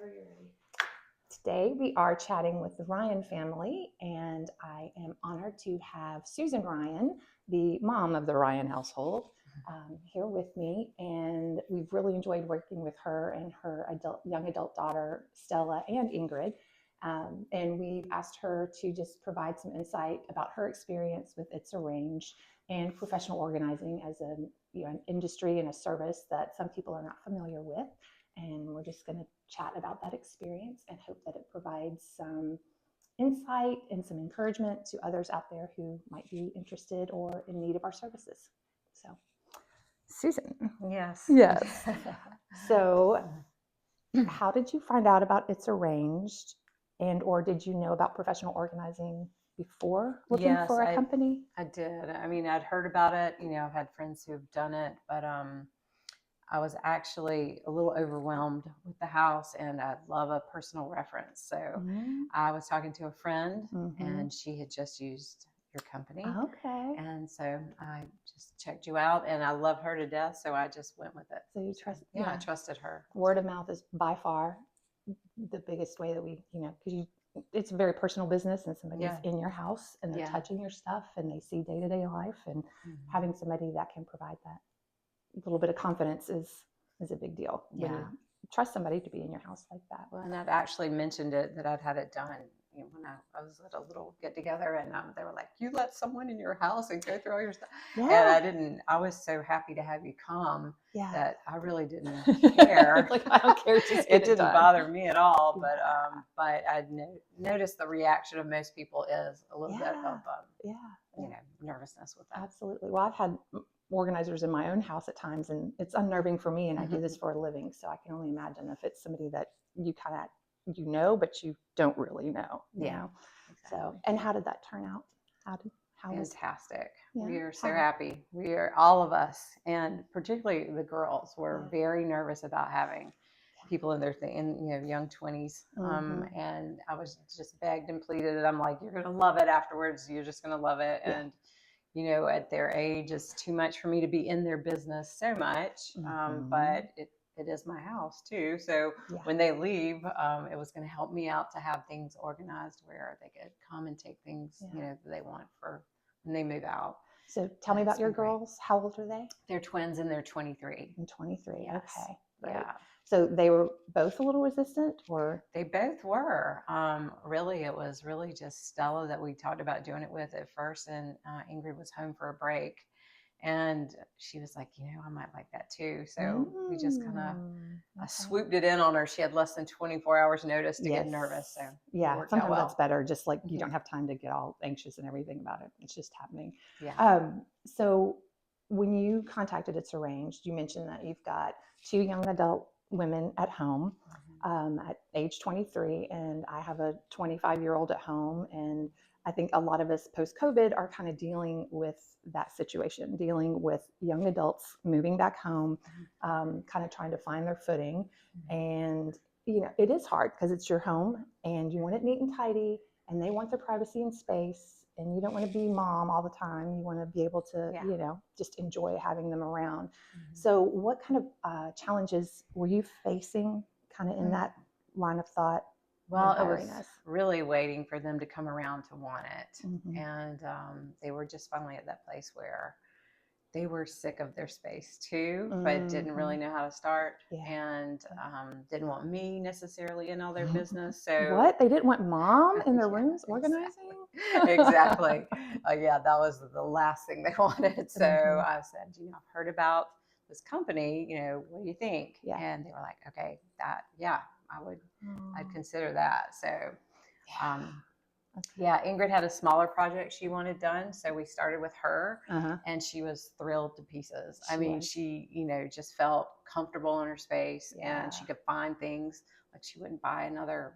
Whenever you're ready. Today we are chatting with the Ryan family, and I am honored to have Susan Ryan, the mom of the Ryan household, here with me. And we've really enjoyed working with her and her young adult daughter, Stella and Ingrid. And we've asked her to just provide some insight about her experience with It's Arranged and professional organizing as an industry and a service that some people are not familiar with. And we're just going to chat about that experience and hope that it provides some insight and some encouragement to others out there who might be interested or in need of our services. So, Susan. Yes. So, how did you find out about It's Arranged, and or did you know about professional organizing before looking for a company? I did. I mean, I'd heard about it. I've had friends who've done it, but I was actually a little overwhelmed with the house, and I love a personal reference. So I was talking to a friend, and she had just used your company. Okay. And so I just checked you out, and I love her to death, so I just went with it. So you trust? Yeah, I trusted her. Word of mouth is by far the biggest way that we, because it's a very personal business, and somebody's in your house and they're touching your stuff and they see day-to-day life, and having somebody that can provide that little bit of confidence is a big deal when you trust somebody to be in your house like that. Well, and I'd actually mentioned it that I'd had it done when I was at a little get together, and they were like, "You let someone in your house and go through all your stuff?" Yeah. And I was so happy to have you come that I really didn't care. Like, I don't care. Just it didn't bother me at all. But I noticed the reaction of most people is a little bit of nervousness with that. Absolutely. Well, I've had organizers in my own house at times, and it's unnerving for me, and I do this for a living, so I can only imagine if it's somebody that you kind of but you don't really know. You know? Exactly. So, and how did that turn out? Fantastic. We are so happy. We are, all of us, and particularly the girls, were very nervous about having people in their young 20s. And I was just begged and pleaded, and I'm like, "You're going to love it afterwards. You're just going to love it." And at their age, it's too much for me to be in their business so much. But it is my house too. So when they leave, it was going to help me out to have things organized where they could come and take things, that they want for when they move out. So tell me about your girls. How old are they? They're twins, and they're 23. And 23. Yes. Okay. Great. Yeah. So they were both a little resistant, or? They both were. Really, it was really just Stella that we talked about doing it with at first, and Ingrid was home for a break, and she was like, I might like that too. So we just kind of swooped it in on her. She had less than 24 hours notice to get nervous. So sometimes that's better. Just like you don't have time to get all anxious and everything about it. It's just happening. Yeah. So when you contacted It's Arranged, you mentioned that you've got 2 young adult women at home at age 23, and I have a 25-year-old at home, and I think a lot of us post-COVID are kind of dealing with that situation, dealing with young adults moving back home, kind of trying to find their footing. And it is hard because it's your home and you want it neat and tidy, and they want their privacy and space, and you don't want to be mom all the time. You want to be able to, just enjoy having them around. So what kind of challenges were you facing kind of in that line of thought? Well, it was really waiting for them to come around to want it. And they were just finally at that place where they were sick of their space too, but didn't really know how to start, and didn't want me necessarily in all their business. So what? They didn't want mom in their rooms organizing? Exactly. That was the last thing they wanted. So I said, I've heard about this company, what do you think? And they were like, okay, I'd consider that. So, Ingrid had a smaller project she wanted done. So we started with her, and she was thrilled to pieces. She just felt comfortable in her space, and she could find things. Like, she wouldn't buy another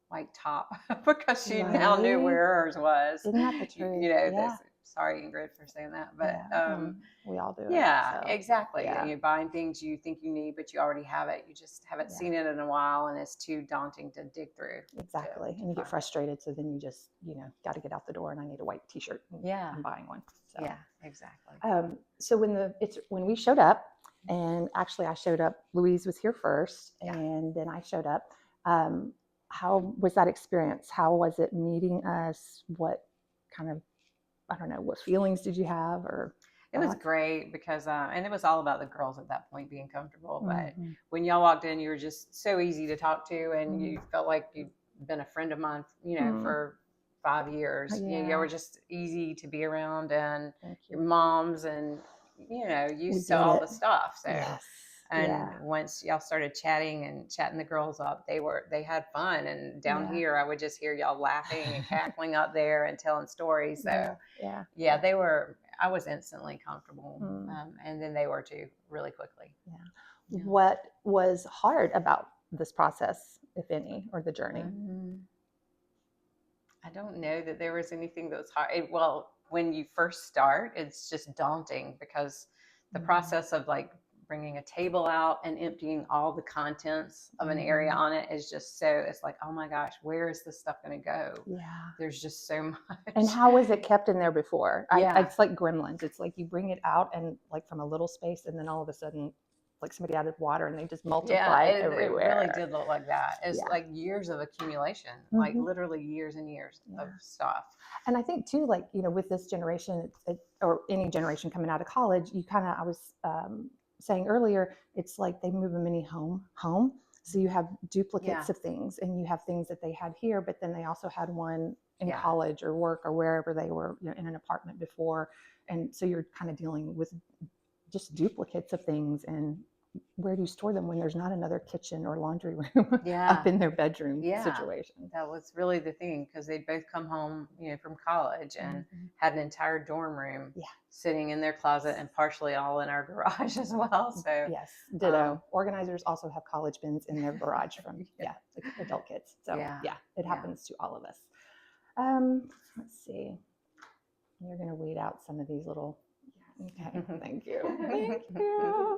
white top because she now knew where hers was. Isn't that the truth? Sorry, Ingrid, for saying that, but we all do it. Yeah, so. Exactly. Yeah. You're buying things you think you need, but you already have it. You just haven't seen it in a while, and it's too daunting to dig through. Exactly. And you get frustrated, so then you just, got to get out the door, and I need a white T-shirt. I'm buying one. So. Yeah, exactly. So when we showed up, and actually I showed up, Louise was here first, and then I showed up. How was that experience? How was it meeting us? What kind of, I don't know, what feelings did you have, or it was great because, and it was all about the girls at that point being comfortable. But Mm-hmm. when y'all walked in, you were just so easy to talk to, and you felt like you'd been a friend of mine, for 5 years. You were just easy to be around, and your moms, and used to all the stuff. So, and once y'all started chatting the girls up, they had fun. And down here, I would just hear y'all laughing and cackling up there and telling stories. So they were. I was instantly comfortable, and then they were too, really quickly. Yeah. What was hard about this process, if any, or the journey? I don't know that there was anything that was hard. Well, when you first start, it's just daunting because the process of like bringing a table out and emptying all the contents of an area on it is just it's like, oh my gosh, where is this stuff going to go? Yeah. There's just so much. And how was it kept in there before? It's like gremlins. It's like you bring it out and like from a little space, and then all of a sudden, like somebody added water and they just multiplied everywhere. It really did look like that. It's like years of accumulation, like literally years and years of stuff. And I think too, like, with this generation, or any generation coming out of college, I was saying earlier, it's like they move a mini home. So you have duplicates of things, and you have things that they had here, but then they also had one in college or work or wherever they were, in an apartment before. And so you're kind of dealing with just duplicates of things. And where do you store them when there's not another kitchen or laundry room up in their bedroom situation? That was really the thing, because they'd both come home, from college and had an entire dorm room sitting in their closet and partially all in our garage as well. So yes, ditto. Organizers also have college bins in their garage from like adult kids. So it happens to all of us. Let's see. You're going to weed out some of these little. Okay, thank you. Thank you.